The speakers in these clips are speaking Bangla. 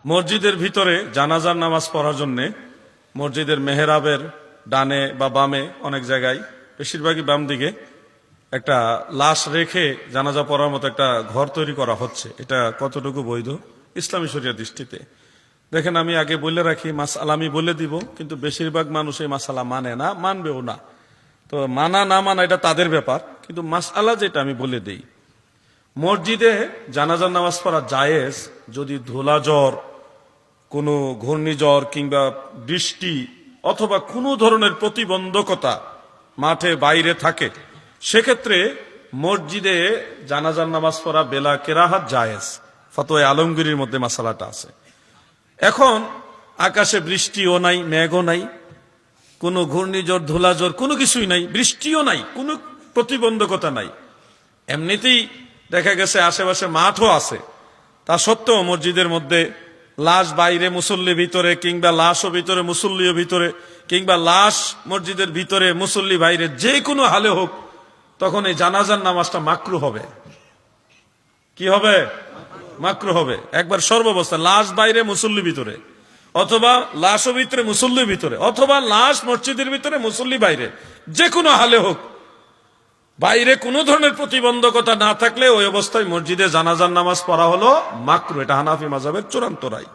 মসজিদের ভিতরে জানাজার নামাজ পড়ার জন্য মসজিদের মেহরাবের ডানে বা বামে অনেক জায়গায়, বেশিরভাগই বাম দিকে, একটা লাশ রেখে জানাজা পড়ার মতো একটা ঘর তৈরি করা হচ্ছে। এটা কতটুকু বৈধ ইসলামী শরিয়া দৃষ্টিতে? দেখেন, আমি আগে বলে রাখি, মাসআলা আমি বলে দিব, কিন্তু বেশিরভাগ মানুষ এই মাসআলা মানে না, মানবেও না। তো মানা না মানা এটা তাদের ব্যাপার, কিন্তু মাসআলা যেটা আমি বলে দেই, মসজিদে জানাজার নামাজ পড়া জায়েজ যদি ধুলাঝড়, কোনো ঘূর্ণিঝড় কিংবা বৃষ্টি অথবা কোনো ধরনের প্রতিবন্ধকতা মাঠে বাইরে থাকে। সেক্ষেত্রে মসজিদে জানাজার নামাজ পড়া বেলা কেরাহাত জায়েজ। ফতোয়া আলমগীরের মধ্যে মাসালাটা আছে। এখন আকাশে বৃষ্টিও নাই, মেঘও নাই, কোনো ঘূর্ণিঝড় ধুলাঝড় কোনো কিছুই নাই, বৃষ্টিও নাই, কোনো প্রতিবন্ধকতা নাই, এমনিতেই দেখা গেছে আশেপাশে মাঠও আছে, তা সত্ত্বেও মসজিদের মধ্যে লাশ বাইরে মুসল্লি ভিতরে, কিংবা লাশও ভিতরে মুসল্লিও ভিতরে, কিংবা লাশ মসজিদের ভিতরে মুসল্লি বাইরে, যে কোনো হালে হোক, তখন এই জানাজার নামাজটা মাকরু হবে। কি হবে? মাকরু হবে। একবার সর্বাবস্থা, লাশ বাইরে মুসল্লি ভিতরে, অথবা লাশও ভিতরে মুসল্লি ভিতরে, অথবা লাশ মসজিদের ভিতরে মুসল্লি বাইরে, যে কোনো হালে হোক, বাইরে কোনো ধরনের প্রতিবন্ধকতা না থাকলে ওই অবস্থায় মসজিদে জানাজার নামাজ পড়া হলো মাকরু। এটা হানাফি মাযহাবের চূড়ান্ত রায়।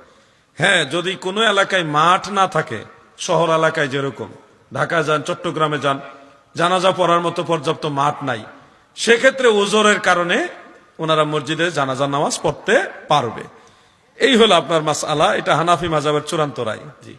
হ্যাঁ, যদি কোনো এলাকায় মাঠ না থাকে, শহর এলাকায় যেরকম ঢাকা যান, চট্টগ্রামে যান, জানাজা পড়ার মতো পর্যাপ্ত মাঠ নাই, সেক্ষেত্রে ওজরের কারণে ওনারা মসজিদে জানাজার নামাজ পড়তে পারবে। এই হলো আপনার মাসআলা। এটা হানাফি মাযহাবের চূড়ান্ত রায়। জি।